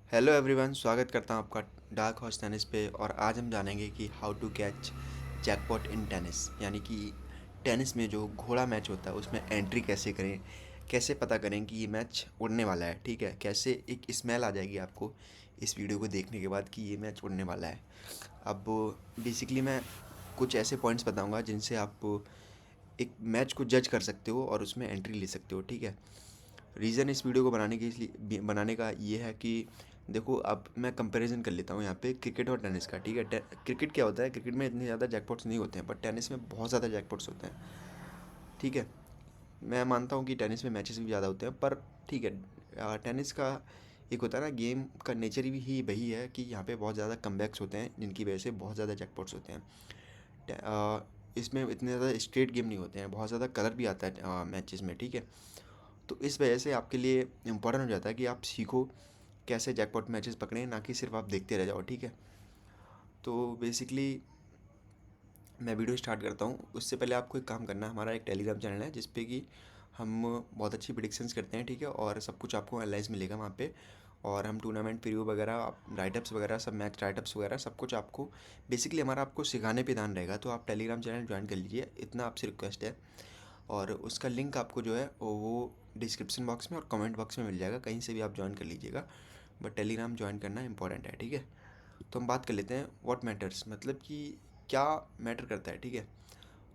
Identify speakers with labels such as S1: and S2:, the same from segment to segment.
S1: Hello everyone, स्वागत करता हूँ आपका डार्क हॉर्स टेनिस पे। और आज हम जानेंगे कि how to catch jackpot in tennis, यानी कि टेनिस में जो घोड़ा मैच होता है उसमें एंट्री कैसे करें, कैसे पता करें कि ये मैच उड़ने वाला है। ठीक है, कैसे एक स्मेल आ जाएगी आपको इस वीडियो को देखने के बाद कि ये मैच उड़ने वाला है। अब बेसिकली मैं कुछ ऐसे पॉइंट्स बताऊंगा जिनसे आप एक मैच को जज कर सकते हो और उसमें एंट्री ले सकते हो। ठीक है, रीज़न इस वीडियो को बनाने के इसलिए बनाने का ये है कि देखो, अब मैं कंपैरिजन कर लेता हूँ यहाँ पे क्रिकेट और टेनिस का। ठीक है, क्रिकेट क्या होता है, क्रिकेट में इतने ज़्यादा जैकपॉट्स नहीं होते हैं, बट टेनिस में बहुत ज़्यादा जैकपॉट्स होते हैं। ठीक है, मैं मानता हूँ कि टेनिस में मैचेस भी ज़्यादा होते हैं, पर ठीक है, टेनिस का एक होता है ना, गेम का नेचर ही वही है कि यहाँ पे बहुत ज़्यादा कमबैक्स होते हैं जिनकी वजह से बहुत ज़्यादा जैकपॉट्स होते हैं। इसमें इतने ज़्यादा स्ट्रेट गेम नहीं होते हैं, बहुत ज़्यादा कलर भी आता है मैचेस में। ठीक है, तो इस वजह से आपके लिए इम्पोर्टेंट हो जाता है कि आप सीखो कैसे जैकपॉट मैचेस पकड़ें, ना कि सिर्फ आप देखते रह जाओ। ठीक है, तो बेसिकली मैं वीडियो स्टार्ट करता हूँ उससे पहले आपको एक काम करना है। हमारा एक टेलीग्राम चैनल है जिस पे कि हम बहुत अच्छी प्रिडिक्शंस करते हैं। ठीक है, और सब कुछ आपको एनालाइज मिलेगा वहाँ पे। और हम टूर्नामेंट प्रीव्यू वगैरह, राइटअप्स वगैरह, सब मैच राइटअप्स वगैरह सब कुछ आपको बेसिकली हमारा आपको सिखाने पे ध्यान रहेगा। तो आप टेलीग्राम चैनल ज्वाइन कर लीजिए, इतना आपसे रिक्वेस्ट है। और उसका लिंक आपको जो है वो डिस्क्रिप्शन बॉक्स में और कमेंट बॉक्स में मिल जाएगा, कहीं से भी आप ज्वाइन कर लीजिएगा। बट टेलीग्राम ज्वाइन करना इंपॉर्टेंट है। ठीक है, तो हम बात कर लेते हैं व्हाट मैटर्स, मतलब कि क्या मैटर करता है। ठीक है,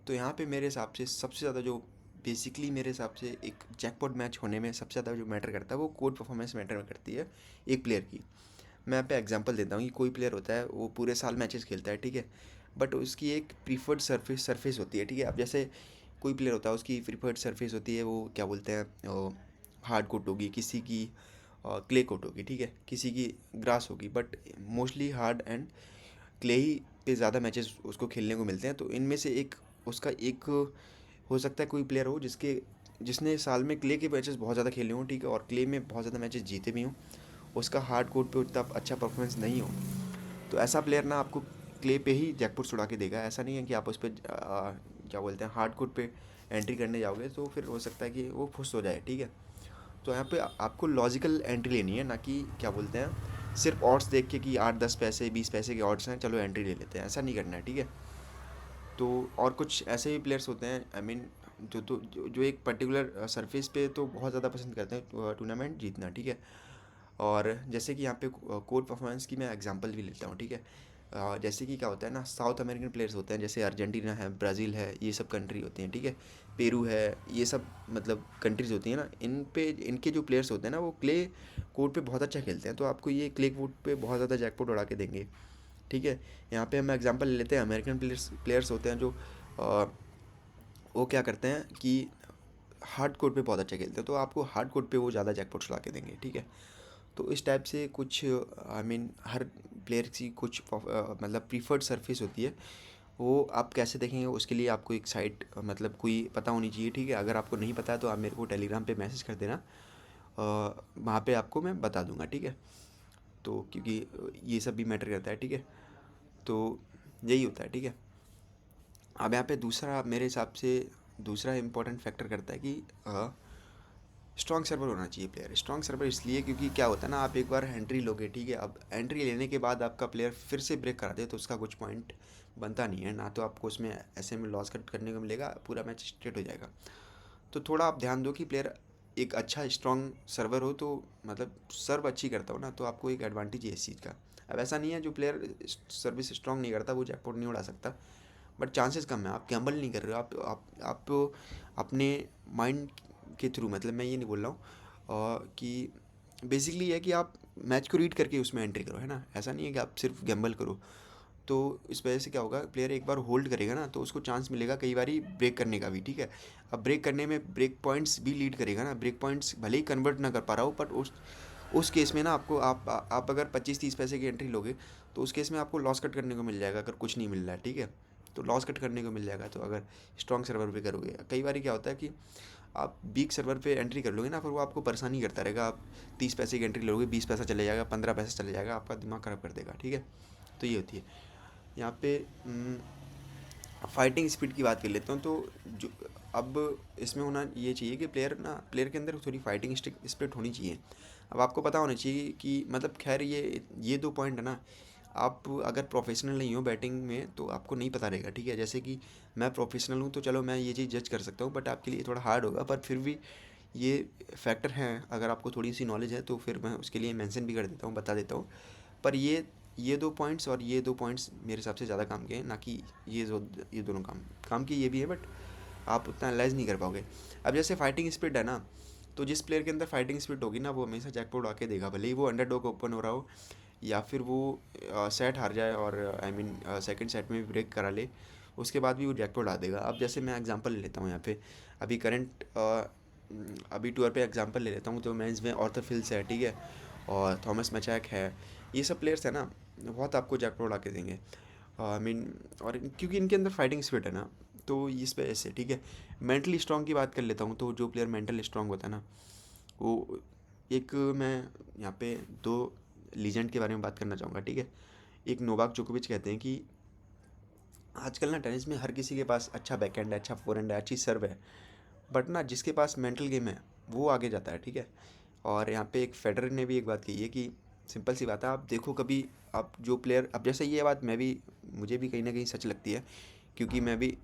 S1: तो यहाँ पे मेरे हिसाब से सबसे ज़्यादा जो बेसिकली मेरे हिसाब से एक जैकपॉट मैच होने में सबसे ज़्यादा जो मैटर करता है वो कोर परफॉर्मेंस मैटर करती है एक प्लेयर की। मैं यहाँ पे एग्जांपल देता हूँ कि कोई प्लेयर होता है वो पूरे साल मैचेस खेलता है। ठीक है, बट उसकी एक प्रीफर्ड सरफेस होती है। ठीक है, अब जैसे कोई प्लेयर होता है उसकी प्रीफर्ड सरफेस होती है, वो क्या बोलते हैं, हार्ड कोर्ट होगी, किसी की क्ले कोर्ट होगी। ठीक है, किसी की ग्रास होगी, but mostly hard and clay ही पे ज़्यादा मैचेस उसको खेलने को मिलते हैं। तो इनमें से एक उसका एक हो सकता है कोई प्लेयर हो जिसने साल में क्ले के मैचेस बहुत ज़्यादा खेले हों। ठीक है, और क्ले में बहुत ज़्यादा मैचेस जीते भी हों, उसका हार्ड कोर्ट पे उतना अच्छा परफॉर्मेंस नहीं हो। तो ऐसा प्लेयर ना आपको क्ले पे ही जैकपॉट छुड़ा के देगा। ऐसा नहीं है कि आप उस पर क्या बोलते हैं, हार्ड कोर्ट पे एंट्री करने जाओगे तो फिर हो सकता है कि वो फुस हो जाए। ठीक है, तो यहाँ पे आपको लॉजिकल एंट्री लेनी है, ना कि क्या बोलते हैं सिर्फ ऑड्स देख के कि 8 10 पैसे 20 पैसे के ऑड्स हैं चलो एंट्री ले लेते हैं, ऐसा नहीं करना है। ठीक है, तो और कुछ ऐसे भी प्लेयर्स होते हैं, आई मीन जो एक पर्टिकुलर सरफेस पे तो बहुत ज़्यादा पसंद करते हैं टूर्नामेंट जीतना। ठीक है, और जैसे कि यहाँ पे कोर परफॉर्मेंस की मैं एग्जांपल भी लेता हूँ। ठीक है, जैसे कि क्या होता है ना, साउथ अमेरिकन प्लेयर्स होते हैं, जैसे अर्जेंटीना है, ब्राज़ील है, ये सब कंट्री होती हैं। ठीक है, पेरू है, ये सब मतलब कंट्रीज़ होती हैं ना, इन पे इनके जो प्लेयर्स होते हैं ना वो क्ले कोर्ट पे बहुत अच्छा खेलते हैं, तो आपको ये क्ले कोर्ट पे बहुत ज़्यादा जैकपॉट उड़ा के देंगे। ठीक है, यहाँ पे हम एग्जांपल ले लेते हैं, अमेरिकन प्लेयर्स होते हैं जो अ, वो क्या करते हैं कि हार्ड कोर्ट पे बहुत अच्छा खेलते हैं, तो आपको हार्ड कोर्ट पे वो ज़्यादा जैकपॉट उड़ा के देंगे। ठीक है, तो इस टाइप से कुछ आई मीन हर प्लेयर की कुछ मतलब प्रीफर्ड सरफेस होती है, वो आप कैसे देखेंगे उसके लिए आपको एक साइट मतलब कोई पता होनी चाहिए। ठीक है, अगर आपको नहीं पता है तो आप मेरे को टेलीग्राम पे मैसेज कर देना, वहाँ पे आपको मैं बता दूंगा। ठीक है, तो क्योंकि ये सब भी मैटर करता है। ठीक है, तो यही होता है। ठीक है, अब यहाँ पे दूसरा मेरे हिसाब से दूसरा इम्पोर्टेंट फैक्टर करता है कि स्ट्रॉन्ग सर्वर होना चाहिए प्लेयर। स्ट्रॉन्ग सर्वर इसलिए क्योंकि क्या होता है ना, आप एक बार एंट्री लोगे। ठीक है, अब एंट्री लेने के बाद आपका प्लेयर फिर से ब्रेक करा दे तो उसका कुछ पॉइंट बनता नहीं है ना, तो आपको उसमें ऐसे में लॉस कट करने को मिलेगा, पूरा मैच स्ट्रेट हो जाएगा। तो थोड़ा आप ध्यान दो कि प्लेयर एक अच्छा स्ट्रॉन्ग सर्वर हो, तो मतलब सर्व अच्छी करता हो ना, तो आपको एक एडवांटेज है इस चीज़ का। अब ऐसा नहीं है जो प्लेयर सर्विस स्ट्रॉन्ग नहीं करता वो जैकपॉट नहीं उड़ा सकता, बट चांसेस कम है। आप गैम्बल नहीं कर रहे हो, आप अपने माइंड के थ्रू, मतलब मैं ये नहीं बोल रहा हूँ कि बेसिकली ये है कि आप मैच को रीड करके उसमें एंट्री करो, है ना। ऐसा नहीं है कि आप सिर्फ गैम्बल करो। तो इस वजह से क्या होगा, प्लेयर एक बार होल्ड करेगा ना तो उसको चांस मिलेगा कई बार ब्रेक करने का भी। ठीक है, अब ब्रेक करने में ब्रेक पॉइंट्स भी लीड करेगा ना, ब्रेक पॉइंट्स भले ही कन्वर्ट ना कर पा रहा हो, बट उस केस में ना आपको आप अगर 25 30 पैसे की एंट्री लोगे तो उस केस में आपको लॉस कट करने को मिल जाएगा अगर कुछ नहीं मिल रहा है। ठीक है, तो लॉस कट करने को मिल जाएगा। तो अगर स्ट्रॉन्ग सर्वर पे करोगे, कई बार क्या होता है कि आप वीक सर्वर पे एंट्री कर लोगे ना, फिर वो आपको परेशानी करता रहेगा। आप 30 पैसे की एंट्री लोगे, 20 पैसा चले जाएगा, 15 पैसा चले जाएगा, आपका दिमाग ख़राब कर देगा। ठीक है, तो ये होती है यहाँ पे। फाइटिंग स्पीड की बात कर लेता हूँ, तो जो अब इसमें होना ये चाहिए कि प्लेयर के अंदर थोड़ी फाइटिंग स्पिरिट होनी चाहिए। अब आपको पता होना चाहिए कि मतलब खैर ये 2 पॉइंट है ना, आप अगर प्रोफेशनल नहीं हो बैटिंग में तो आपको नहीं पता रहेगा, ठीक है। जैसे कि मैं प्रोफेशनल हूँ तो चलो मैं ये चीज़ जज कर सकता हूँ, बट आपके लिए थोड़ा हार्ड होगा, पर फिर भी ये फैक्टर हैं। अगर आपको थोड़ी सी नॉलेज है तो फिर मैं उसके लिए मेंशन भी कर देता हूँ, बता देता हूँ। पर ये 2 पॉइंट्स और ये 2 पॉइंट्स मेरे हिसाब से ज़्यादा काम के हैं, ना कि ये दोनों काम काम के ये भी है, बट आप उतना एनालाइज नहीं कर पाओगे। अब जैसे फाइटिंग स्पिरिट है ना, तो जिस प्लेयर के अंदर फाइटिंग स्पिरिट होगी ना, वो हमेशा जैकपॉट आके देगा, भले ही वो अंडरडॉग ओपन हो रहा हो या फिर वो सेट हार जाए और आई मीन सेकंड सेट में भी ब्रेक करा ले, उसके बाद भी वो जैकपॉट आ देगा। अब जैसे मैं एग्जांपल ले लेता हूँ यहाँ पे, अभी करंट अभी टूर पे एग्जांपल ले लेता हूँ, तो मेंस में ऑर्थर फिल्स है, ठीक है, और थॉमस मैचैक है। ये सब प्लेयर्स है ना, बहुत आपको जैकपॉट आके देंगे, आई मीन। और क्योंकि इनके अंदर फाइटिंग स्पिरिट है ना, तो इस वजह से, ठीक है। मेंटली स्ट्रांग की बात कर लेता हूँ, तो जो प्लेयर मेंटली स्ट्रांग होता है ना, वो एक मैं यहाँ पे दो लीजेंड के बारे में बात करना चाहूँगा, ठीक है। एक नोवाक जोकोविच कहते हैं कि आजकल ना टेनिस में हर किसी के पास अच्छा बैकहैंड है, अच्छा फोरहैंड है, अच्छी सर्व है, बट ना जिसके पास मेंटल गेम है वो आगे जाता है, ठीक है। और यहाँ पे एक फेडरर ने भी एक बात कही है कि सिंपल सी बात है, आप देखो कभी, आप जो प्लेयर, अब जैसे ये बात मुझे भी कहीं ना कहीं सच लगती है, क्योंकि मैं भी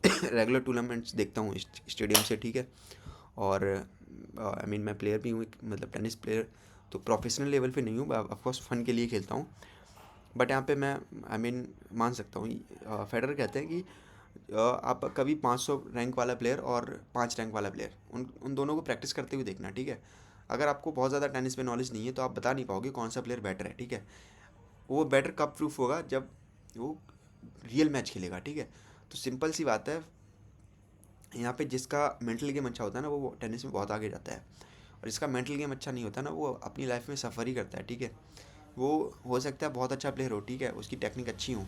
S1: रेगुलर टूर्नामेंट्स देखता हूँ स्टेडियम से, ठीक है। और आई मीन मैं प्लेयर भी हूँ, मतलब टेनिस प्लेयर, तो प्रोफेशनल लेवल पे नहीं हूँ, ऑफकोर्स फ़न के लिए खेलता हूँ। बट यहाँ पे मैं आई मीन मान सकता हूँ, फेडरर कहते हैं कि आप कभी 500 रैंक वाला प्लेयर और 5 रैंक वाला प्लेयर, उन उन दोनों को प्रैक्टिस करते हुए देखना, ठीक है। अगर आपको बहुत ज़्यादा टेनिस में नॉलेज नहीं है तो आप बता नहीं पाओगे कौन सा प्लेयर बेटर है, ठीक है। वो बेटर कब प्रूफ होगा, जब वो रियल मैच खेलेगा, ठीक है। तो सिंपल सी बात है, यहाँ पे जिसका मेंटल गेम अच्छा होता है ना, वो टेनिस में बहुत आगे जाता है। और जिसका मेंटल गेम अच्छा नहीं होता ना, वो अपनी लाइफ में सफ़र ही करता है, ठीक है। वो हो सकता है बहुत अच्छा प्लेयर हो, ठीक है, उसकी टेक्निक अच्छी हो,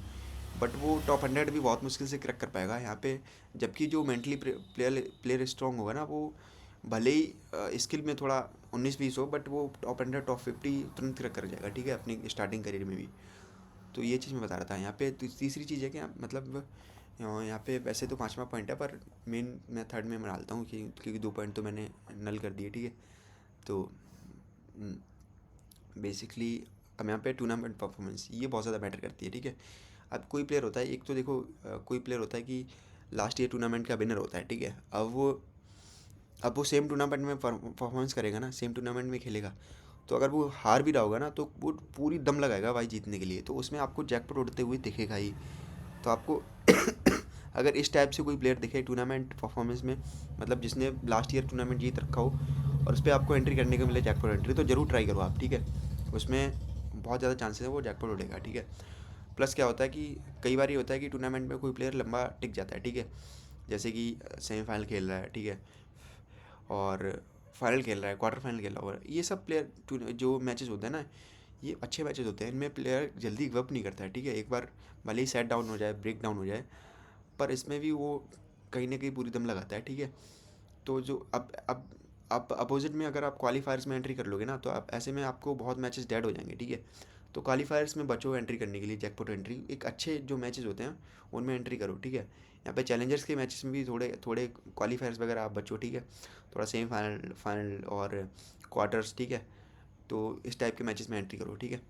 S1: बट वो टॉप 100 भी बहुत मुश्किल से क्रैक कर पाएगा यहाँ पे। जबकि जो मेंटली प्लेयर स्ट्रॉन्ग होगा ना, वो भले ही स्किल में थोड़ा 19-20 हो, बट वो टॉप 100 टॉप 50 तुरंत क्रैक कर जाएगा, ठीक है, अपनी स्टार्टिंग करियर में भी। तो ये चीज़ मैं बता रहा था यहाँ पे। तीसरी चीज़ है कि मतलब यहाँ पे वैसे तो 5वां पॉइंट है, पर मेन मैं थर्ड में डालता हूँ कि क्योंकि 2 पॉइंट तो मैंने नल कर दिए, ठीक है। तो बेसिकली अब यहाँ पे टूर्नामेंट परफॉर्मेंस ये बहुत ज़्यादा मैटर करती है, ठीक है। अब कोई प्लेयर होता है, एक तो देखो कोई प्लेयर होता है कि लास्ट ईयर टूर्नामेंट का विनर होता है, ठीक है। अब वो सेम टूर्नामेंट में परफॉर्मेंस करेगा ना, सेम टूर्नामेंट में खेलेगा, तो अगर वो हार भी रहा होगा ना, तो वो पूरी दम लगाएगा भाई जीतने के लिए, तो उसमें आपको जैकपॉट उड़ते हुए दिखेगा ही। तो आपको अगर इस टाइप से कोई प्लेयर दिखे टूर्नामेंट परफॉर्मेंस में, मतलब जिसने लास्ट ईयर टूर्नामेंट जीत रखा हो और उस पर आपको एंट्री करने को मिले जैकपॉट एंट्री, तो ज़रूर ट्राई करो आप, ठीक है। उसमें बहुत ज़्यादा चांसेस है वो जैकपॉट उड़ेगा, ठीक है। प्लस क्या होता है कि कई बार ये होता है कि टूर्नामेंट में कोई प्लेयर लंबा टिक जाता है, ठीक है। जैसे कि सेमीफाइनल खेल रहा है, ठीक है, और फाइनल खेल रहा है, क्वार्टर फाइनल खेल रहा है, और ये सब प्लेयर जो मैचेस होते हैं ना, ये अच्छे मैचेस होते हैं, इनमें प्लेयर जल्दी गिव अप नहीं करता है, ठीक है। एक बार भले ही सेट डाउन हो जाए, ब्रेक डाउन हो जाए, पर इसमें भी वो कहीं ना कहीं पूरी दम लगाता है, ठीक है। तो जो अब आप अपोजिट में अगर आप क्वालिफायर्स में एंट्री कर लोगे ना, तो आप ऐसे में आपको बहुत मैचेस डेड हो जाएंगे, ठीक है। तो क्वालिफायर्स में बचो एंट्री करने के लिए, जैकपॉट एंट्री, एक अच्छे जो मैचेस होते हैं उनमें एंट्री करो, ठीक है। यहाँ पे चैलेंजर्स के मैचेस में भी थोड़े थोड़े क्वालिफायर्स वगैरह आप बचो, ठीक है, थोड़ा सेमीफाइनल, फाइनल और क्वार्टर्स, ठीक है। तो इस टाइप के मैचेस में एंट्री करो, ठीक है।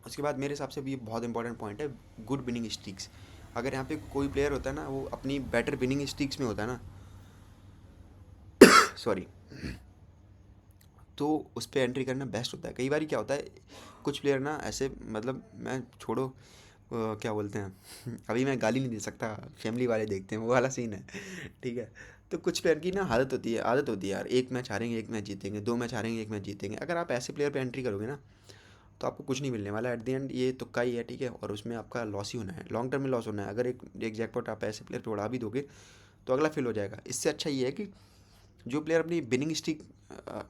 S1: उसके बाद मेरे हिसाब से भी बहुत इंपॉर्टेंट पॉइंट है, गुड विनिंग स्ट्रीक्स। अगर यहाँ पे कोई प्लेयर होता है ना, वो अपनी बेटर विनिंग स्ट्रीक्स में होता है ना, सॉरी, तो उस पर एंट्री करना बेस्ट होता है। कई बार क्या होता है, कुछ प्लेयर ना ऐसे, मतलब मैं छोड़ो क्या बोलते हैं अभी मैं गाली नहीं दे सकता, फैमिली वाले देखते हैं, वो वाला सीन है, ठीक है। तो कुछ प्लेयर की ना आदत होती है यार, एक मैच हारेंगे एक मैच जीतेंगे, 2 मैच हारेंगे एक मैच जीतेंगे। अगर आप ऐसे प्लेयर पे एंट्री करोगे ना, तो आपको कुछ नहीं मिलने वाला एट द एंड, ये तुक्का ही है, ठीक है, और उसमें आपका लॉस ही होना है, लॉन्ग टर्म में लॉस होना है। अगर एक जैकपॉट आप ऐसे प्लेयर पे उड़ा भी दोगे तो अगला फेल हो जाएगा। इससे अच्छा ये है कि जो प्लेयर अपनी विनिंग स्ट्रीक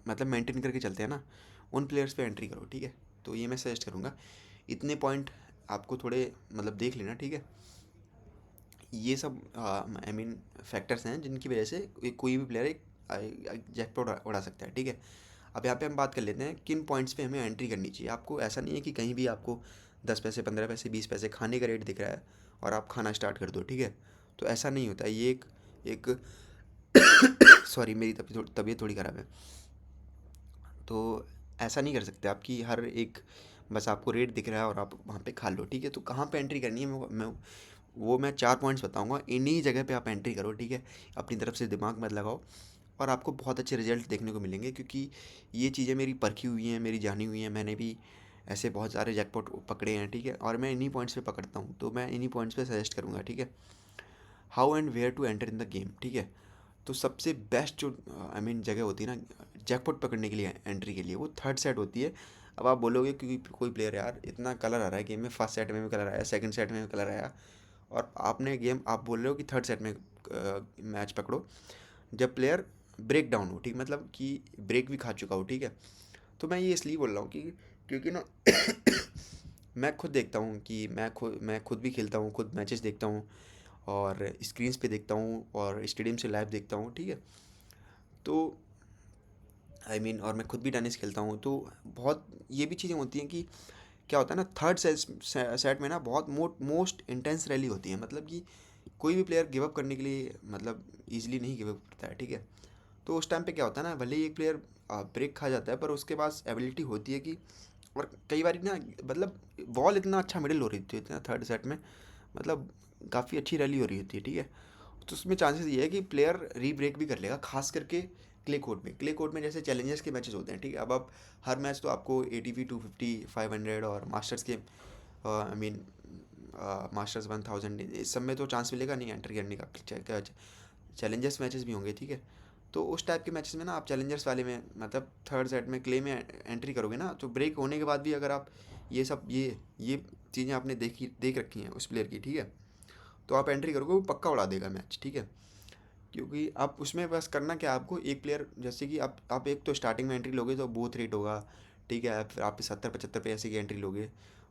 S1: मतलब मेंटेन करके चलते हैं ना, उन प्लेयर्स पे एंट्री करो, ठीक है। तो ये मैं सजेस्ट करूँगा। इतने पॉइंट आपको थोड़े मतलब देख लेना, ठीक है। ये सब आई मीन फैक्टर्स हैं जिनकी वजह से कोई भी प्लेयर एक जैकपॉट उड़ा सकता है, ठीक है। अब यहाँ पे हम बात कर लेते हैं किन पॉइंट्स पे हमें एंट्री करनी चाहिए। आपको ऐसा नहीं है कि कहीं भी आपको 10 पैसे, 15 पैसे, 20 पैसे खाने का रेट दिख रहा है और आप खाना स्टार्ट कर दो, ठीक है। तो ऐसा नहीं होता है, ये एक सॉरी, मेरी तबीयत थोड़ी ख़राब है। तो ऐसा नहीं कर सकते आपकी हर एक, बस आपको रेट दिख रहा है और आप वहाँ पे खा लो, ठीक है। तो कहाँ पे एंट्री करनी है मैं 4 पॉइंट्स बताऊंगा, इन्हीं जगह पे आप एंट्री करो, ठीक है। अपनी तरफ से दिमाग मत लगाओ और आपको बहुत अच्छे रिजल्ट देखने को मिलेंगे, क्योंकि ये चीज़ें मेरी परखी हुई हैं, मेरी जानी हुई हैं। मैंने भी ऐसे बहुत सारे जैकपॉट पकड़े हैं, ठीक है, और मैं इन्हीं पॉइंट्स पे पकड़ता हूँ, तो मैं इन्हीं पॉइंट्स पे सजेस्ट करूँगा, ठीक है। How and where to enter in the game, ठीक है। तो सबसे बेस्ट जो जगह होती है ना जैकपॉट पकड़ने के लिए, एंट्री के लिए, वो थर्ड सेट होती है। अब आप बोलोगे क्योंकि कोई प्लेयर यार इतना कलर आ रहा है गेम में, फर्स्ट सेट में भी कलर आया, सेकंड सेट में भी कलर आया, और आपने गेम आप बोल रहे हो कि थर्ड सेट में मैच पकड़ो, जब प्लेयर ब्रेक डाउन हो, ठीक, मतलब कि ब्रेक भी खा चुका हो, ठीक है। तो मैं ये इसलिए बोल रहा हूँ कि क्योंकि ना मैं खुद देखता हूँ कि मैं खुद भी खेलता हूँ, खुद मैचेस देखता हूँ और स्क्रीन्स पे देखता हूँ और स्टेडियम से लाइव देखता हूँ, ठीक है। तो और मैं खुद भी टेनिस खेलता हूँ, तो बहुत ये भी चीज़ें होती हैं कि क्या होता है ना, थर्ड सेट में ना बहुत मोस्ट इंटेंस रैली होती है, मतलब कि कोई भी प्लेयर गिव अप करने के लिए मतलब ईजिली नहीं गिव अप करता है, ठीक है। तो उस टाइम पे क्या होता है ना, भले ही एक प्लेयर ब्रेक खा जाता है, पर उसके पास एबिलिटी होती है कि, और कई बार ना मतलब बॉल इतना अच्छा मिडिल हो रही थी इतना थर्ड सेट में, मतलब काफ़ी अच्छी रैली हो रही होती है, ठीक है। तो उसमें चांसेस ये है कि प्लेयर री ब्रेक भी कर लेगा, खास करके क्ले कोर्ट में जैसे चैलेंजर्स के मैचेस होते हैं, ठीक है। अब आप हर मैच तो आपको ATP 250 500 और मास्टर्स के आई मीन मास्टर्स 1000 इस सब में तो चांस मिलेगा नहीं एंट्री करने का, चैलेंजर्स मैचेस भी होंगे, ठीक है। तो उस टाइप के मैचेस में ना आप चैलेंजर्स वाले में मतलब थर्ड सेट में क्ले में एंट्री करोगे ना, तो ब्रेक होने के बाद भी अगर आप ये सब ये चीज़ें आपने देख रखी हैं उस प्लेयर की, ठीक है, तो आप एंट्री करोगे, वो पक्का उड़ा देगा मैच, ठीक है। क्योंकि आप उसमें बस करना क्या, आपको एक प्लेयर जैसे कि आप एक तो स्टार्टिंग में एंट्री लोगे तो बूथ रेट होगा, ठीक है, फिर आप 70-75 पे ऐसे की एंट्री लोगे,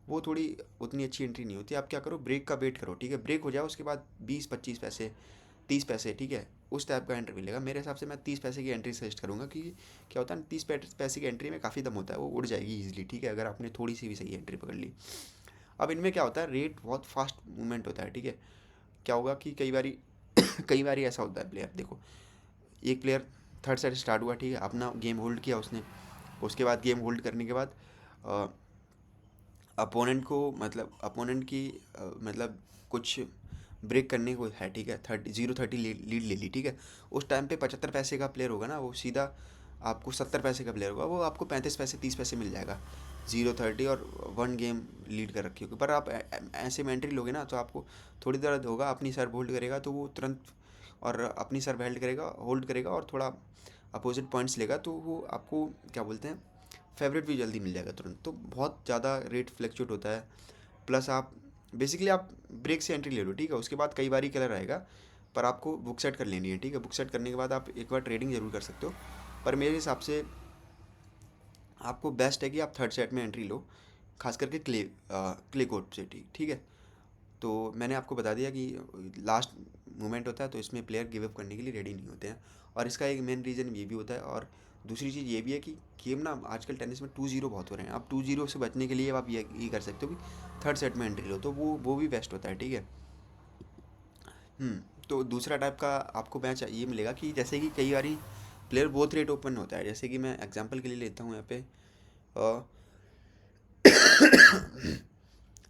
S1: वो थोड़ी उतनी अच्छी एंट्री नहीं होती। आप क्या करो, ब्रेक का वेट करो, ठीक है, ब्रेक हो जाए उसके बाद 20-25 पैसे 30 पैसे, ठीक है, उस टाइप का एंट्री मिलेगा। मेरे हिसाब से मैं 30 पैसे की एंट्री सजेस्ट करूँगा, क्योंकि क्या होता है ना, 30 पैसे की एंट्री में काफ़ी दम होता है, वो उड़ जाएगी ईजिली, ठीक है, अगर आपने थोड़ी सी भी सही एंट्री पकड़ ली। अब इनमें क्या होता है, रेट बहुत फास्ट मूवमेंट होता है, ठीक है। क्या होगा कि कई बारी कई बारी ऐसा होता है, प्लेयर देखो, एक प्लेयर थर्ड सेट स्टार्ट हुआ, ठीक है, अपना गेम होल्ड किया उसने, उसके बाद गेम होल्ड करने के बाद अपोनेंट को मतलब अपोनेंट की मतलब कुछ ब्रेक करने को है, ठीक है, 30 लीड ले ली, ठीक है। उस टाइम पे 75 पैसे का प्लेयर होगा ना, वो सीधा आपको 70 पैसे का प्लेयर होगा, वो आपको 35 पैसे 30 पैसे मिल जाएगा, 0-30 और 1 गेम लीड कर रखी होगी। पर आप ऐसे में एंट्री लोगे ना, तो आपको थोड़ी देर होगा, अपनी सर्व होल्ड करेगा तो वो तुरंत, और अपनी सर्व होल्ड करेगा और थोड़ा अपोजिट पॉइंट्स लेगा, तो वो आपको क्या बोलते हैं, फेवरेट भी जल्दी मिल जाएगा तुरंत, तो बहुत ज़्यादा रेट फ्लक्चुएट होता है। प्लस आप बेसिकली आप ब्रेक से एंट्री ले लो, ठीक है, उसके बाद कई बारी कलर आएगा, पर आपको बुक सेट कर लेनी है, ठीक है। बुक सेट करने के बाद आप एक बार ट्रेडिंग जरूर कर सकते हो, पर मेरे हिसाब से आपको बेस्ट है कि आप थर्ड सेट में एंट्री लो, खास करके क्ले कोर्ट से, ठीक ठीक है। तो मैंने आपको बता दिया कि लास्ट मोमेंट होता है, तो इसमें प्लेयर गिव अप करने के लिए रेडी नहीं होते हैं, और इसका एक मेन रीज़न ये भी होता है। और दूसरी चीज़ ये भी है कि गेम ना आजकल टेनिस में 2-0 बहुत हो रहे हैं, आप 2-0 से बचने के लिए आप ये कर सकते हो कि थर्ड सेट में एंट्री लो, तो वो भी बेस्ट होता है, ठीक है। तो दूसरा टाइप का आपको मैच ये मिलेगा कि जैसे कि कई बारी प्लेयर बोथ रेट ओपन होता है, जैसे कि मैं एग्जांपल के लिए लेता हूँ यहाँ पे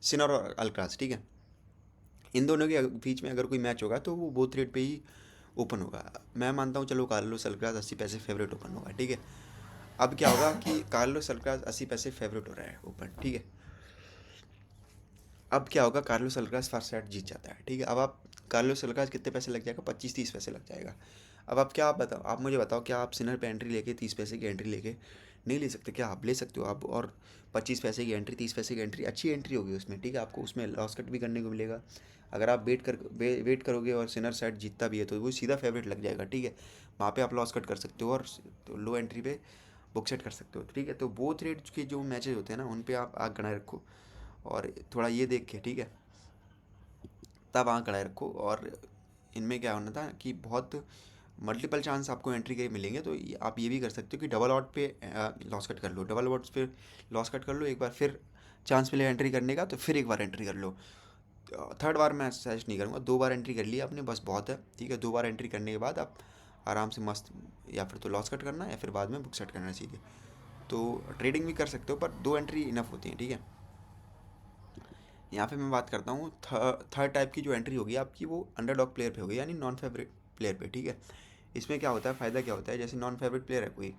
S1: सिनर और अल्क्राज, ठीक है। इन दोनों के बीच में अगर कोई मैच होगा तो वो बोथ रेट पे ही ओपन होगा। मैं मानता हूँ चलो कार्लोस अल्क्राज 80 पैसे फेवरेट ओपन होगा, ठीक है। अब क्या होगा कि कार्लोस अल्क्राज 80 पैसे फेवरेट हो रहा है ओपन, ठीक है। अब क्या होगा, कार्लोस अल्क्राज फर्स्ट सेट जीत जाता है, ठीक है। अब आप कार्लोस अल्क्राज कितने पैसे लग जाएगा, 25-30 पैसे लग जाएगा। अब आप क्या, आप बताओ, आप मुझे बताओ, क्या आप सिनर पे एंट्री लेके 30 पैसे की एंट्री लेके नहीं ले सकते क्या, आप ले सकते हो आप, और 25 पैसे की एंट्री 30 पैसे की एंट्री अच्छी एंट्री होगी उसमें, ठीक है। आपको उसमें लॉस कट भी करने को मिलेगा, अगर आप वेट करोगे और सिनर सेट जीतता भी है तो वो सीधा फेवरेट लग जाएगा, ठीक है। वहाँ पे आप लॉस कट कर सकते हो और लो एंट्री पे बुक सेट कर सकते हो, ठीक है। तो बोथ रेट के जो मैचेस होते हैं ना, उन पे आप आग गणाए रखो, और थोड़ा ये देख के, ठीक है, तब आँख गड़ाए रखो। और इनमें क्या होना था कि बहुत मल्टीपल चांस आपको एंट्री के मिलेंगे, तो आप ये भी कर सकते हो कि डबल ऑट पे लॉस कट कर लो, डबल ऑट्स पे लॉस कट कर लो एक बार, फिर चांस मिले एंट्री करने का तो फिर एक बार एंट्री कर लो। थर्ड बार मैं सजेस्ट नहीं करूँगा, 2 बार एंट्री कर लिया आपने बस बहुत है, ठीक है। 2 बार एंट्री करने के बाद आप आराम से मस्त, या फिर तो लॉस कट करना या फिर बाद में बुक सेट करना सीधे। तो ट्रेडिंग भी कर सकते हो, पर 2 एंट्री इनफ होती हैं, ठीक है। यहाँ पे मैं बात करता हूँ थर्ड टाइप की जो एंट्री होगी आपकी, वो अंडरडॉग प्लेयर पे होगी, यानी नॉन फेवरेट प्लेयर पे, ठीक है। इसमें क्या होता है, फ़ायदा क्या होता है, जैसे नॉन फेवरेट प्लेयर है कोई,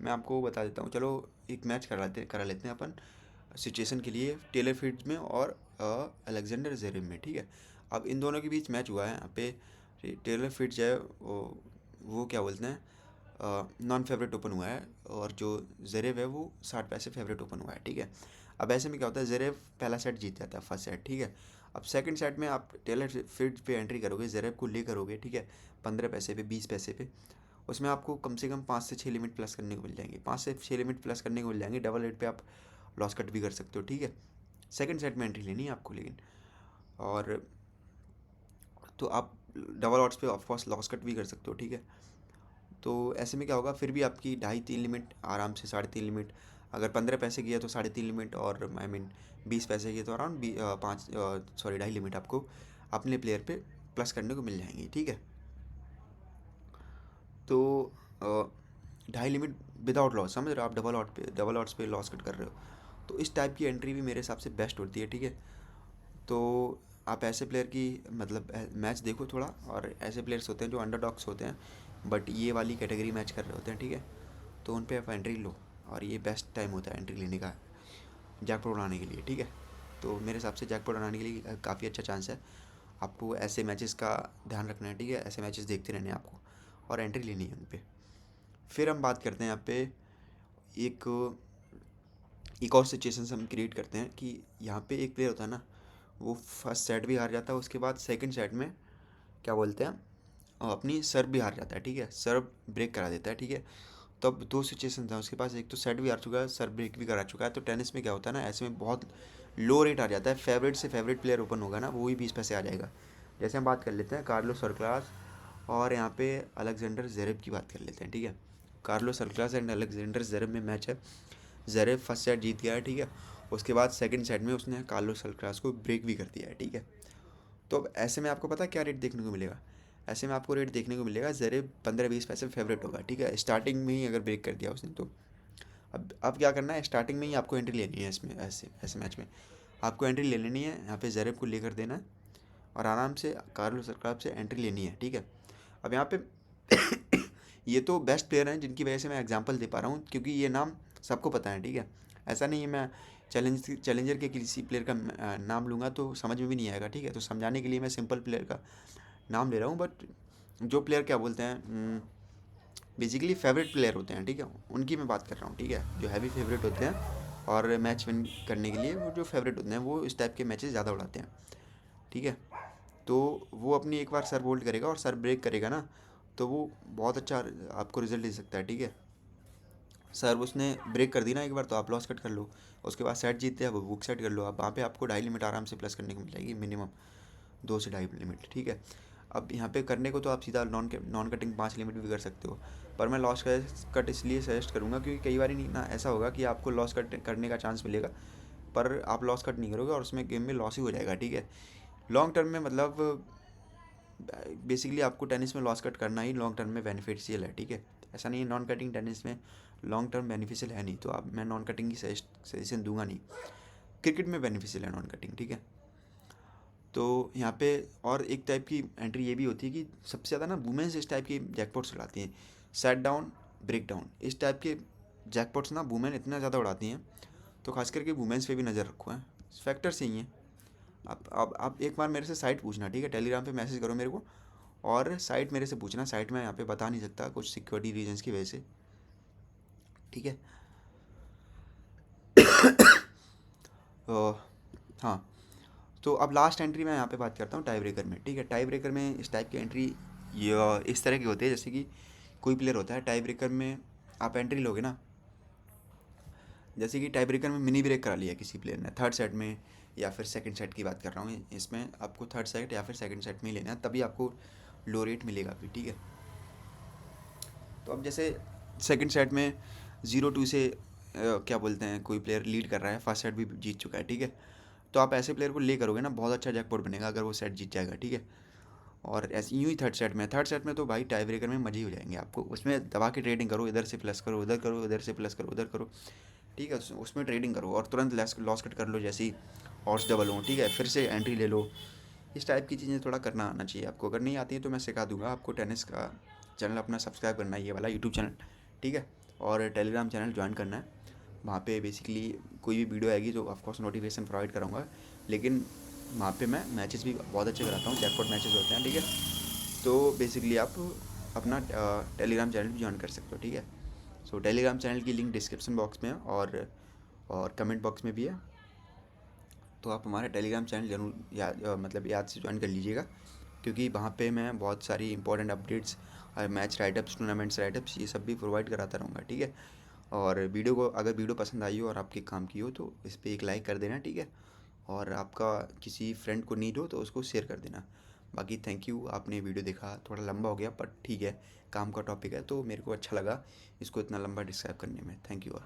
S1: मैं आपको बता देता हूँ। चलो एक मैच करा लेते हैं अपन सिचुएशन के लिए, टेलर फिट्ज में और अलेक्जेंडर ज़ेरेव में, ठीक है। अब इन दोनों के बीच मैच हुआ है यहाँ पे। टेलर फिट्ज है वो क्या बोलते हैं, नॉन फेवरेट ओपन हुआ है, और जो ज़ेरेव है वो 60 पैसे फेवरेट ओपन हुआ है, ठीक है। अब ऐसे में क्या होता है, ज़ेरेव पहला सेट जीत जाता है, फर्स्ट सेट, ठीक है। अब सेकंड सेट में आप टेलर फिट्ज पे एंट्री करोगे, ज़ेरेव को ले करोगे, ठीक है, 15 पैसे पे, 20 पैसे पे। उसमें आपको कम से कम 5 से 6 लिमिट प्लस करने को मिल जाएंगे, 5 से 6 लिमिट प्लस करने को मिल जाएंगे, डबल रेट पे आप लॉस कट भी कर सकते हो, ठीक है। सेकंड सेट में एंट्री लेनी है आपको, लेकिन और तो आप डबल ऑड्स पे ऑफकोर्स लॉस कट भी कर सकते हो, ठीक है। तो ऐसे में क्या होगा, फिर भी आपकी 2.5-3 लिमिट आराम से, 3.5 लिमिट, अगर 15 पैसे की है तो 3.5 लिमिट, और आई मीन 20 पैसे की है तो अराउंड 2.5 लिमिट आपको अपने प्लेयर पे प्लस करने को मिल जाएंगी, ठीक है। तो 2.5 लिमिट विदाउट लॉस, समझ रहे हो आप, डबल ऑड्स पे लॉस कट कर रहे हो। तो इस टाइप की एंट्री भी मेरे हिसाब से बेस्ट होती है, ठीक है। तो आप ऐसे प्लेयर की मतलब मैच देखो थोड़ा, और ऐसे प्लेयर्स होते हैं जो अंडरडॉग्स होते हैं बट ये वाली कैटेगरी मैच कर रहे होते हैं, ठीक है। तो उन पे आप एंट्री लो, और ये बेस्ट टाइम होता है एंट्री लेने का जैकपॉट उड़ाने के लिए, ठीक है। तो मेरे हिसाब से जैकपॉट उड़ाने के लिए काफ़ी अच्छा चांस है। आपको ऐसे मैचेस का ध्यान रखना है, ठीक है, ऐसे मैचेस देखते रहने हैं आपको, और एंट्री लेनी है उन पर। फिर हम बात करते हैं यहाँ पे एक एक और सिचुएशन हम क्रिएट करते हैं कि यहाँ पे एक प्लेयर होता है ना, वो फर्स्ट सेट भी हार जाता है, उसके बाद सेकंड सेट में क्या बोलते हैं, अपनी सर्व भी हार जाता है, ठीक है, सर्व ब्रेक करा देता है, ठीक है। तो अब 2 सिचुएशन था उसके पास, एक तो सेट भी हार चुका है, सर्व ब्रेक भी करा चुका है। तो टेनिस में क्या होता है ना, ऐसे में बहुत लो रेट आ जाता है, फेवरेट से फेवरेट प्लेयर ओपन होगा ना, वो ही 20 पैसे आ जाएगा। जैसे हम बात कर लेते हैं कार्लोस अल्काराज और यहाँ पे अलेक्जेंडर ज़ेरेव की बात कर लेते हैं, ठीक है। कार्लोस अल्काराज एंड अलेक्जेंडर ज़ेरेव में मैच है, ज़ेरेव फर्स्ट सेट जीत गया है, ठीक है। उसके बाद सेकंड सेट में उसने कार्लोस अल्काराज को ब्रेक भी कर दिया है, ठीक है। तो अब ऐसे में आपको पता है क्या रेट देखने को मिलेगा, ऐसे में आपको रेट देखने को मिलेगा ज़ेरेव 15-20 पैसे फेवरेट होगा, ठीक है, स्टार्टिंग में ही अगर ब्रेक कर दिया उसने तो। अब क्या करना है, स्टार्टिंग में ही आपको एंट्री लेनी है इसमें, ऐसे ऐसे मैच में आपको एंट्री ले लेनी है, यहाँ पे ज़ेरेव को लेकर देना है, और आराम से कार्लोस अल्काराज से एंट्री लेनी है, ठीक है। अब यहाँ पे ये तो बेस्ट प्लेयर हैं जिनकी वजह से मैं एग्जांपल दे पा रहा हूँ, क्योंकि ये नाम सबको पता है, ठीक है। ऐसा नहीं है मैं चैलेंजर के किसी प्लेयर का नाम लूँगा तो समझ में भी नहीं आएगा, ठीक है। तो समझाने के लिए मैं सिंपल प्लेयर का नाम ले रहा हूँ, बट जो प्लेयर क्या बोलते हैं, बेसिकली फेवरेट प्लेयर होते हैं, ठीक है, उनकी मैं बात कर रहा हूँ, ठीक है, जो हैवी फेवरेट होते हैं और मैच विन करने के लिए वो जो फेवरेट होते हैं वो इस टाइप के मैचेस ज़्यादा उड़ाते हैं, ठीक है। तो वो अपनी एक बार सर होल्ड करेगा और सर ब्रेक करेगा ना, तो वो बहुत अच्छा आपको रिजल्ट दे सकता है, ठीक है। सर्व उसने ब्रेक कर दी ना एक बार, तो आप लॉस कट कर लो, उसके बाद सेट जीतते हैं, वो बुक सेट कर लो, अब वहाँ पे आपको 2.5 लिमिट आराम से प्लस करने को मिल जाएगी, मिनिमम 2 से 2.5 लिमिट, ठीक है। अब यहाँ पे करने को तो आप सीधा नॉन कटिंग 5 लिमिट भी कर सकते हो, पर मैं लॉस कट इसलिए सजेस्ट करूँगा क्योंकि कई बार नहीं ना ऐसा होगा कि आपको लॉस कट करने का चांस मिलेगा, पर आप लॉस कट नहीं करोगे और उसमें गेम में लॉस ही हो जाएगा, ठीक है। लॉन्ग टर्म में मतलब बेसिकली आपको टेनिस में लॉस कट करना ही लॉन्ग टर्म में बेनिफिशियल है, ठीक है। ऐसा नहीं है नॉन कटिंग टेनिस में लॉन्ग टर्म बेनिफिशियल है नहीं, तो आप मैं नॉन कटिंग की सजेशन दूंगा नहीं। क्रिकेट में बेनिफिशियल है नॉन कटिंग, ठीक है। तो यहाँ पे और एक टाइप की एंट्री ये भी होती है कि सबसे ज़्यादा ना वुमेन्स इस टाइप के जैकपॉट्स उड़ाती हैं, सेट डाउन ब्रेक डाउन, इस टाइप के जैकपॉट्स ना वुमेन इतना ज़्यादा उड़ाती हैं, तो खास करके वुमेन्स पे भी नज़र रखो है, फैक्टर्स यही हैं। आप एक बार मेरे से साइट पूछना, ठीक है, टेलीग्राम पे मैसेज करो मेरे को, और साइट मेरे से पूछना, साइट में यहाँ पे बता नहीं सकता कुछ सिक्योरिटी रीजंस की वजह से, ठीक है। हाँ, तो अब लास्ट एंट्री मैं यहाँ पे बात करता हूँ टाई ब्रेकर में, ठीक है। टाई ब्रेकर में इस टाइप की एंट्री ये इस तरह की होती है, जैसे कि कोई प्लेयर होता है टाई ब्रेकर में, आप एंट्री लोगे ना, जैसे कि टाई ब्रेकर में मिनी ब्रेक करा लिया किसी प्लेयर ने थर्ड सेट में, या फिर सेकंड सेट की बात कर रहा हूँ, इसमें आपको थर्ड सेट या फिर सेकंड सेट में ही लेना है, तभी आपको लो रेट मिलेगा भी, ठीक है। तो अब जैसे सेकंड सेट में 0-2 से क्या बोलते हैं, कोई प्लेयर लीड कर रहा है, फर्स्ट सेट भी जीत चुका है, ठीक है। तो आप ऐसे प्लेयर को ले करोगे ना, बहुत अच्छा जैकपॉट बनेगा अगर वो सेट जीत जाएगा, ठीक है। और ऐसे यूँ ही थर्ड सेट में तो भाई टाई ब्रेकर में मजे ही हो जाएंगे आपको। उसमें दबा के ट्रेडिंग करो, इधर से प्लस करो, उधर करो, इधर से प्लस करो, उधर करो, ठीक है। उसमें ट्रेडिंग करो और तुरंत लॉस कट कर लो जैसे ही हॉर्स डबल हो, ठीक है, फिर से एंट्री ले लो। इस टाइप की चीज़ें थोड़ा करना आना चाहिए आपको। अगर नहीं आती है तो मैं सिखा दूंगा आपको। टेनिस का चैनल अपना सब्सक्राइब करना है, ये वाला यूट्यूब चैनल, ठीक है। और टेलीग्राम चैनल ज्वाइन करना है। वहाँ पे बेसिकली कोई भी वीडियो आएगी तो ऑफकोर्स नोटिफिकेशन प्रोवाइड कराऊंगा, लेकिन वहाँ पे मैं मैचेस भी बहुत अच्छे कराता हूँ, जैकपॉट मैचेस होते हैं, ठीक है। तो बेसिकली आप अपना टेलीग्राम चैनल भी ज्वाइन कर सकते हो, ठीक है। सो टेलीग्राम चैनल की लिंक डिस्क्रिप्शन बॉक्स में है और कमेंट बॉक्स में भी है। तो आप हमारा टेलीग्राम चैनल जरूर मतलब याद से ज्वाइन कर लीजिएगा, क्योंकि वहाँ पे मैं बहुत सारी important updates, match write-ups, tournaments write-ups, ये सब भी प्रोवाइड कराता रहूँगा, ठीक है। और अगर वीडियो पसंद आई हो और आपके काम की हो तो इस पर एक लाइक कर देना, ठीक है। और आपका किसी फ्रेंड को नीड हो तो उसको शेयर कर देना। बाकी थैंक यू, आपने वीडियो देखा, थोड़ा लंबा हो गया पर ठीक है, काम का टॉपिक है तो मेरे को अच्छा लगा इसको इतना लंबा डिस्क्राइब करने में। Thank you.